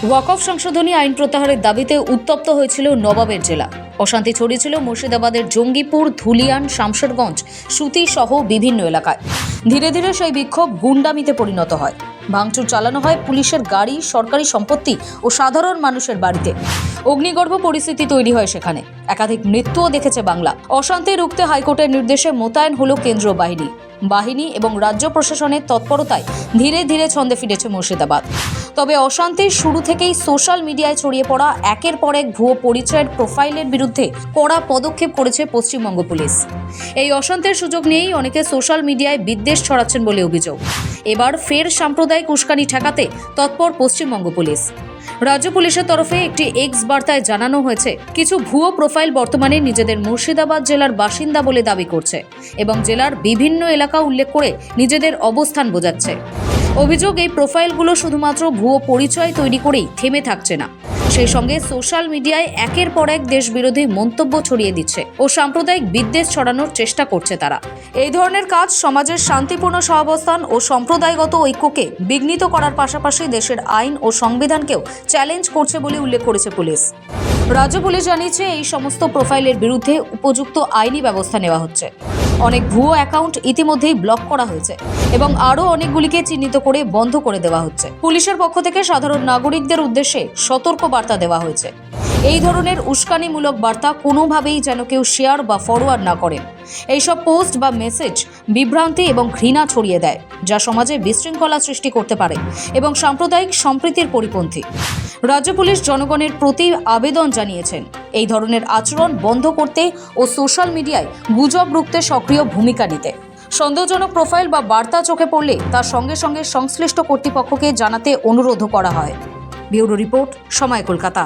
ওয়াকফ সংশোধনী আইন প্রত্যাহারের দাবিতে উত্তপ্ত হয়েছিল নবাবের জেলা। অশান্তি ছড়িয়েছিল মুর্শিদাবাদের জঙ্গিপুর, ধুলিয়ান, শামশেরগঞ্জ, সুতি সহ বিভিন্ন এলাকায়। ধীরে ধীরে সেই বিক্ষোভ গুন্ডামিতে পরিণত হয়। ভাঙচুর চালানো হয় পুলিশের গাড়ি, সরকারি সম্পত্তি ও সাধারণ মানুষের বাড়িতে। অগ্নিগর্ভ পরিস্থিতি তৈরি হয় সেখানে। একাধিক মৃত্যুও দেখেছে বাংলা। অশান্তি রুখতে হাইকোর্টের নির্দেশে মোতায়েন হলো কেন্দ্রীয় বাহিনী এবং রাজ্য প্রশাসনের তৎপরতায় ধীরে ধীরে ছন্দে ফিরেছে মুর্শিদাবাদ। তবে অশান্তির শুরু থেকেই সোশ্যাল মিডিয়ায় ছড়িয়ে পড়া একের পর এক ভুয়ো পরিচয়ের প্রোফাইলের বিরুদ্ধে কড়া পদক্ষেপ করেছে পশ্চিমবঙ্গ পুলিশ। এই অশান্তির সুযোগ নিয়েই অনেকে সোশ্যাল মিডিয়ায় বিদ্বেষ ছড়াচ্ছেন বলে অভিযোগ। এবার ফের সাম্প্রদায়িক উস্কানি ঠেকাতে তৎপর পশ্চিমবঙ্গ পুলিশ। রাজ্য পুলিশের তরফে একটি এক্স বার্তায় জানানো হয়েছে, কিছু ভুয়ো প্রোফাইল বর্তমানে নিজেদের মুর্শিদাবাদ জেলার বাসিন্দা বলে দাবি করছে এবং জেলার বিভিন্ন এলাকা উল্লেখ করে নিজেদের অবস্থান বোঝাচ্ছে। অভিযোগ, এই প্রোফাইলগুলো শুধুমাত্র ভুয়ো পরিচয় তৈরি করেই থেমে থাকছে না, সেই সঙ্গে সোশ্যাল মিডিয়ায় একের পর এক দেশবিরোধী মন্তব্য ছড়িয়ে দিচ্ছে ও সাম্প্রদায়িক বিদ্বেষ ছড়ানোর চেষ্টা করছে তারা। এই ধরনের কাজ সমাজের শান্তিপূর্ণ সহাবস্থান ও সম্প্রদায়গত ঐক্যকে বিঘ্নিত করার পাশাপাশি দেশের আইন ও সংবিধানকেও চ্যালেঞ্জ করছে বলে উল্লেখ করেছে পুলিশ। রাজ্য পুলিশ জানিয়েছে, এই সমস্ত প্রোফাইলের বিরুদ্ধে উপযুক্ত আইনি ব্যবস্থা নেওয়া হচ্ছে। অনেক ভুয়ো অ্যাকাউন্ট ইতিমধ্যেই ব্লক করা হয়েছে এবং আরও অনেকগুলিকে চিহ্নিত করে বন্ধ করে দেওয়া হচ্ছে। পুলিশের পক্ষ থেকে সাধারণ নাগরিকদের উদ্দেশ্যে সতর্ক বার্তা দেওয়া হয়েছে, এই ধরনের উস্কানিমূলক বার্তা কোনোভাবেই যেন কেউ শেয়ার বা ফরওয়ার্ড না করেন। এইসব পোস্ট বা মেসেজ বিভ্রান্তি এবং ঘৃণা ছড়িয়ে দেয়, যা সমাজে বিশৃঙ্খলা সৃষ্টি করতে পারে এবং সাম্প্রদায়িক সম্প্রীতির পরিপন্থী। রাজ্য পুলিশ জনগণের প্রতি আবেদন জানিয়েছেন, এই ধরনের আচরণ বন্ধ করতে ও সোশ্যাল মিডিয়ায় গুজব রুখতে সক্রিয় ভূমিকা নিতে। সন্দেহজনক প্রোফাইল বা বার্তা চোখে পড়লে তার সঙ্গে সঙ্গে সংশ্লিষ্ট কর্তৃপক্ষকে জানাতে অনুরোধ করা হয়। ব্যুরো রিপোর্ট, সময় কলকাতা।